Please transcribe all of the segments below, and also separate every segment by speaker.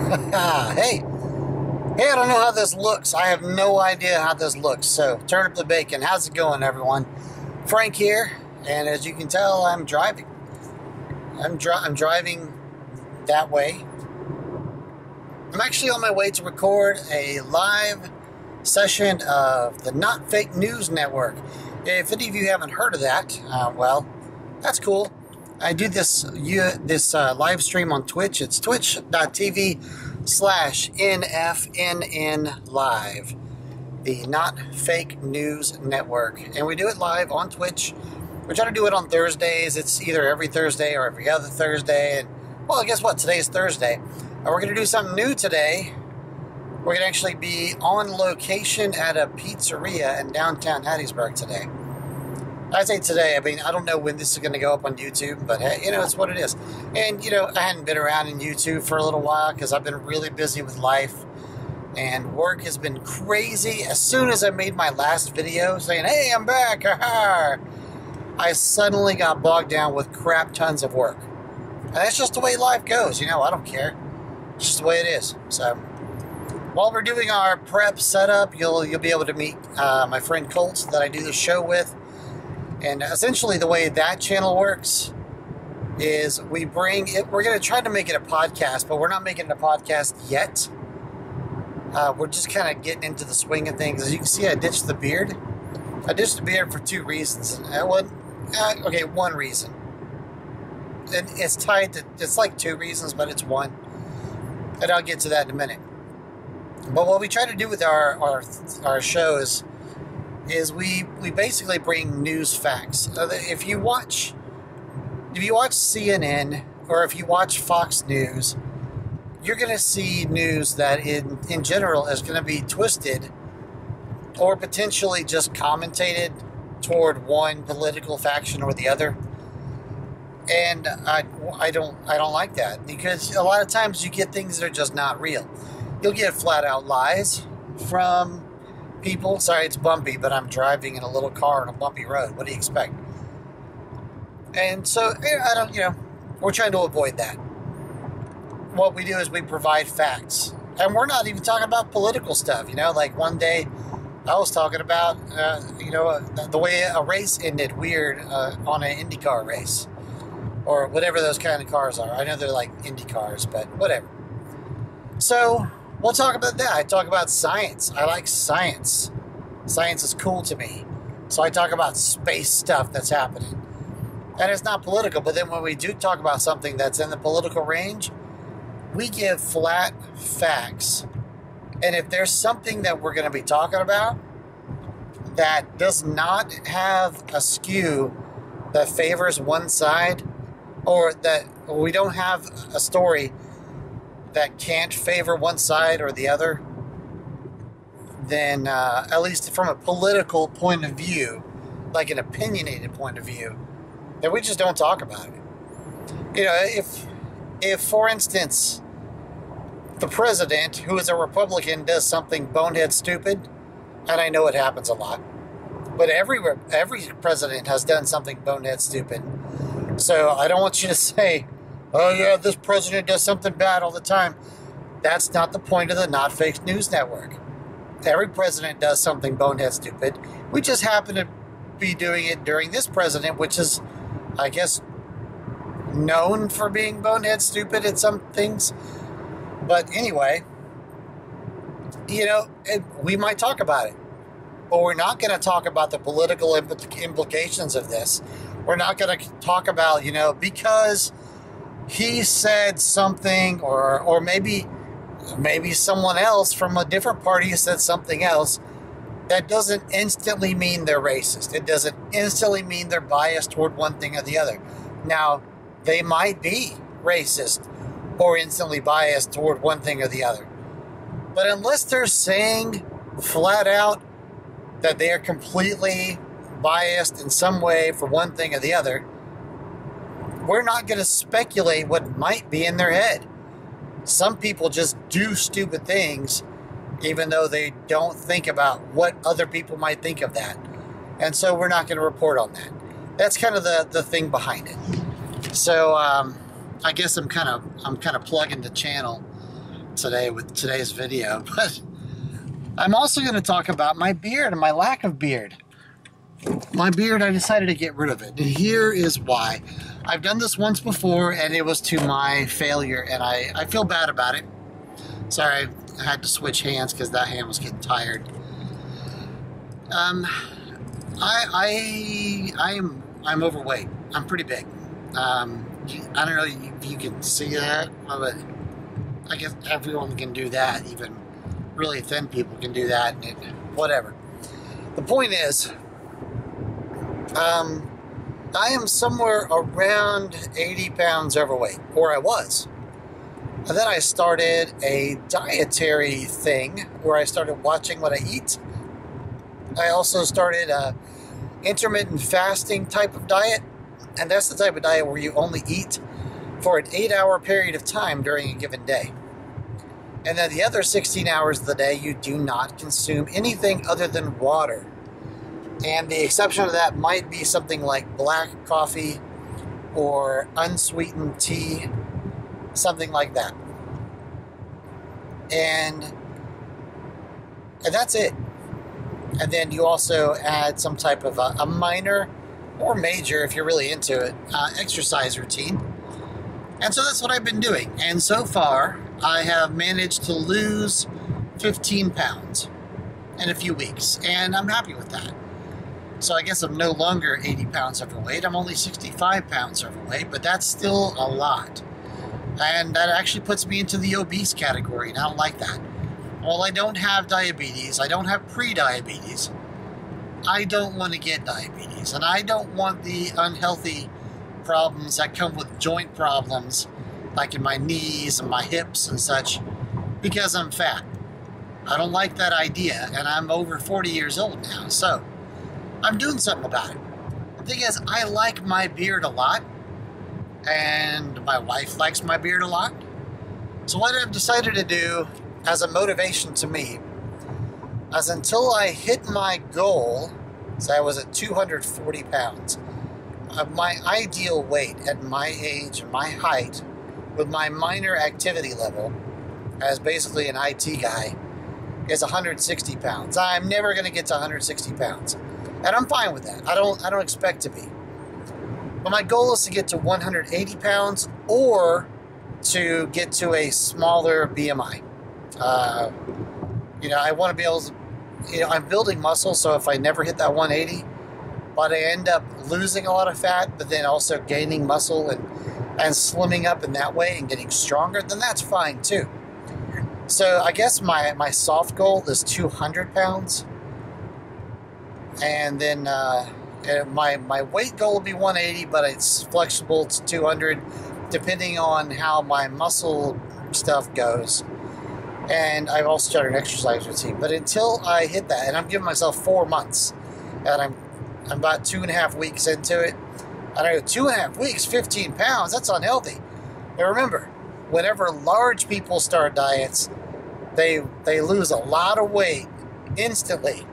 Speaker 1: Hey, I don't know how this looks. I have no idea how this looks. So turn up the bacon. How's it going, everyone? Frank here, and as you can tell, I'm driving. I'm driving that way. I'm actually on my way to record a live session of the Not Fake News Network. If any of you haven't heard of that, well, that's cool. I do this live stream on Twitch. It's twitch.tv/NfNN live, the Not Fake News Network. And we do it live on Twitch. We try to do it on Thursdays. It's either every Thursday or every other Thursday. And, well, guess what? Today is Thursday. And we're going to do something new today. We're going to actually be on location at a pizzeria in downtown Hattiesburg today. I say today, I mean, I don't know when this is going to go up on YouTube, but hey, it's what it is. And, I hadn't been around in YouTube for a little while because I've been really busy with life, and work has been crazy. As soon as I made my last video saying, hey, I'm back, I suddenly got bogged down with crap tons of work. And that's just the way life goes, I don't care. It's just the way it is. So, while we're doing our prep setup, you'll be able to meet my friend Colt that I do the show with. And essentially the way that channel works is we're going to try to make it a podcast, but we're not making it a podcast yet. We're just kind of getting into the swing of things. As you can see, I ditched the beard. I ditched the beard for two reasons. One reason. And it's tied to, it's like two reasons, but it's one. And I'll get to that in a minute. But what we try to do with our shows is we basically bring news facts. If you watch CNN or if you watch Fox News, you're going to see news that in general is going to be twisted or potentially just commentated toward one political faction or the other. And I don't like that, because a lot of times you get things that are just not real. You'll get flat out lies from people. Sorry, it's bumpy, but I'm driving in a little car on a bumpy road. What do you expect? And so, we're trying to avoid that. What we do is we provide facts. And we're not even talking about political stuff, like one day I was talking about, the way a race ended weird on an IndyCar race. Or whatever those kind of cars are. I know they're like Indy cars, but whatever. So, we'll talk about that. I talk about science. I like science. Science is cool to me. So I talk about space stuff that's happening. And it's not political, but then when we do talk about something that's in the political range, we give flat facts. And if there's something that we're going to be talking about that does not have a skew that favors one side, or that we don't have a story that can't favor one side or the other, then at least from a political point of view, like an opinionated point of view, then we just don't talk about it. If for instance, the president, who is a Republican, does something bonehead stupid, and I know it happens a lot, but every president has done something bonehead stupid. So I don't want you to say, oh yeah, this president does something bad all the time. That's not the point of the Not Fake News Network. Every president does something bonehead stupid. We just happen to be doing it during this president, which is, I guess, known for being bonehead stupid at some things. But anyway, we might talk about it. But we're not going to talk about the political implications of this. We're not going to talk about, because he said something, or maybe someone else from a different party said something else. That doesn't instantly mean they're racist. It doesn't instantly mean they're biased toward one thing or the other. Now, they might be racist or instantly biased toward one thing or the other. But unless they're saying flat out that they are completely biased in some way for one thing or the other, we're not going to speculate what might be in their head. Some people just do stupid things even though they don't think about what other people might think of that. And so we're not going to report on that. That's kind of the thing behind it. So I guess I'm kind of plugging the channel today with today's video, but I'm also going to talk about my beard and my lack of beard. My beard, I decided to get rid of it. And here is why. I've done this once before, and it was to my failure, and I feel bad about it. Sorry, I had to switch hands because that hand was getting tired. I'm overweight. I'm pretty big. I don't know if you can see that, but I guess everyone can do that. Even really thin people can do that, and whatever. The point is, I am somewhere around 80 pounds overweight, or I was. And then I started a dietary thing where I started watching what I eat. I also started a intermittent fasting type of diet, and that's the type of diet where you only eat for an 8-hour period of time during a given day. And then the other 16 hours of the day, you do not consume anything other than water. And the exception of that might be something like black coffee or unsweetened tea, something like that. And that's it. And then you also add some type of a minor or major, if you're really into it, exercise routine. And so that's what I've been doing. And so far, I have managed to lose 15 pounds in a few weeks. And I'm happy with that. So I guess I'm no longer 80 pounds overweight. I'm only 65 pounds overweight, but that's still a lot. And that actually puts me into the obese category, and I don't like that. Well, I don't have diabetes. I don't have pre-diabetes. I don't want to get diabetes, and I don't want the unhealthy problems that come with joint problems, like in my knees and my hips and such, because I'm fat. I don't like that idea, and I'm over 40 years old now, so I'm doing something about it. The thing is, I like my beard a lot, and my wife likes my beard a lot. So what I've decided to do as a motivation to me is until I hit my goal, so I was at 240 pounds, of my ideal weight at my age and my height, with my minor activity level, as basically an IT guy, is 160 pounds. I'm never going to get to 160 pounds. And I'm fine with that. I don't expect to be. But my goal is to get to 180 pounds or to get to a smaller BMI. I want to be able to, I'm building muscle, so if I never hit that 180, but I end up losing a lot of fat, but then also gaining muscle and slimming up in that way and getting stronger, then that's fine too. So I guess my soft goal is 200 pounds. And then my weight goal will be 180, but it's flexible to 200, depending on how my muscle stuff goes. And I've also started an exercise routine. But until I hit that, and I'm giving myself 4 months, and I'm about 2.5 weeks into it. I know 2.5 weeks, 15 pounds, that's unhealthy. Now remember, whenever large people start diets, they lose a lot of weight instantly.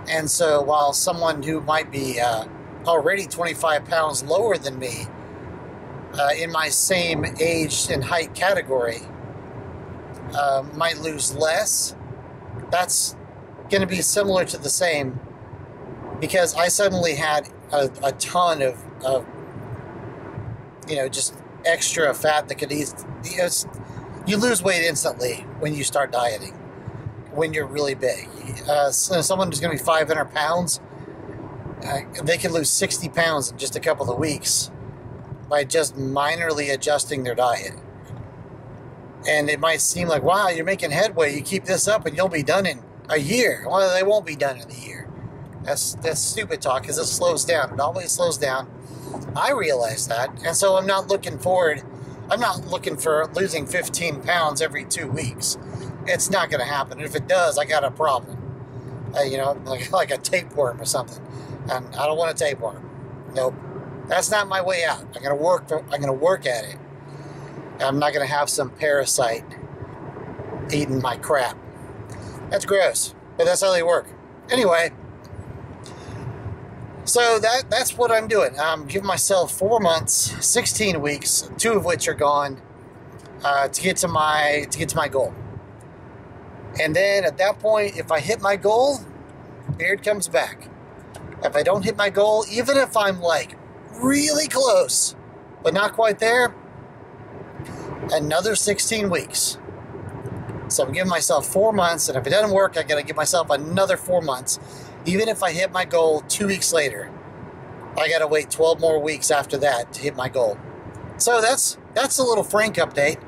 Speaker 1: And so while someone who might be already 25 pounds lower than me in my same age and height category might lose less, that's going to be similar to the same, because I suddenly had a ton of just extra fat that could you lose weight instantly when you start dieting, when you're really big. So someone who's going to be 500 pounds, they can lose 60 pounds in just a couple of weeks by just minorly adjusting their diet. And it might seem like, wow, you're making headway. You keep this up and you'll be done in a year. Well, they won't be done in a year. That's stupid talk, because it slows down. It always slows down. I realize that. And so I'm not looking for losing 15 pounds every 2 weeks. It's not going to happen. And if it does, I got a problem. Like a tapeworm or something. And I don't want a tapeworm. Nope. That's not my way out. I'm going to work at it. I'm not going to have some parasite eating my crap. That's gross, but that's how they work. Anyway, so that's what I'm doing. I'm giving myself 4 months, 16 weeks, 2 of which are gone. to get to my goal. And then at that point, if I hit my goal, beard comes back. If I don't hit my goal, even if I'm like really close, but not quite there, another 16 weeks. So I'm giving myself 4 months, and if it doesn't work, I got to give myself another 4 months. Even if I hit my goal 2 weeks later, I got to wait 12 more weeks after that to hit my goal. So that's a little Frank update.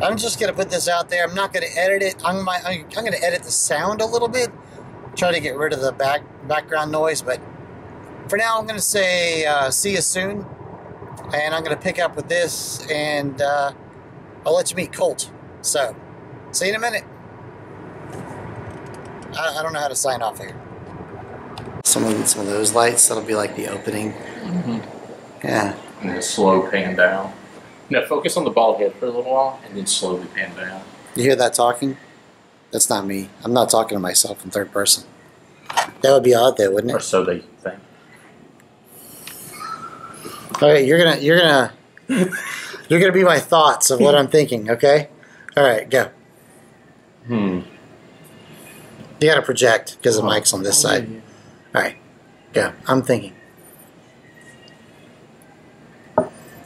Speaker 1: I'm just going to put this out there. I'm not going to edit it. I'm going to edit the sound a little bit, try to get rid of the background noise. But for now, I'm going to say see you soon. And I'm going to pick up with this, and I'll let you meet Colt. So, see you in a minute. I don't know how to sign off here. Some of those lights, that'll be like the opening. Mm-hmm. Yeah.
Speaker 2: And then slow pan down. No, focus on the bald head for a little while, and then slowly pan down.
Speaker 1: You hear that talking? That's not me. I'm not talking to myself in third person. That would be odd, though, wouldn't it?
Speaker 2: Or so they think.
Speaker 1: All right, you're gonna be my thoughts of what I'm thinking. Okay. All right, go. You gotta project because the mic's on this side. All right, go. I'm thinking.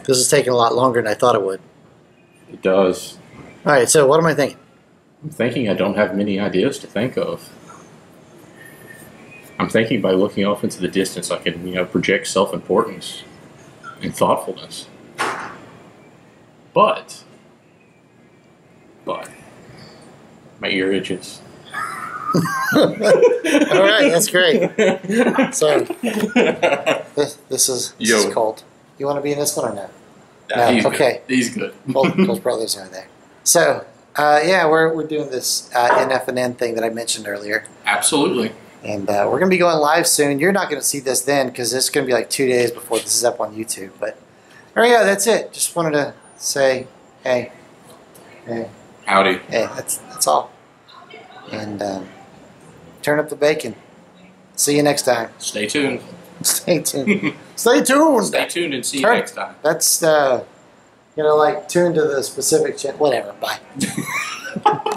Speaker 1: This is taking a lot longer than I thought it would.
Speaker 2: It does.
Speaker 1: All right, so what am I thinking?
Speaker 2: I'm thinking I don't have many ideas to think of. I'm thinking by looking off into the distance, I can, project self-importance and thoughtfulness. But my ear itches.
Speaker 1: All right, that's great. So this is Colt. You want to be in this one or no?
Speaker 2: No, he's
Speaker 1: okay.
Speaker 2: Good. He's good.
Speaker 1: Colt's brothers are there. So yeah, we're doing this NfNN thing that I mentioned earlier.
Speaker 2: Absolutely.
Speaker 1: And we're going to be going live soon. You're not going to see this then because it's going to be like 2 days before this is up on YouTube. But yeah, that's it. Just wanted to say, hey.
Speaker 2: Howdy.
Speaker 1: Hey, that's all. And turn up the bacon. See you next time.
Speaker 2: Stay tuned.
Speaker 1: Stay tuned. Stay tuned.
Speaker 2: Stay tuned and see you next time.
Speaker 1: That's, like tune to the specific channel. Whatever. Bye.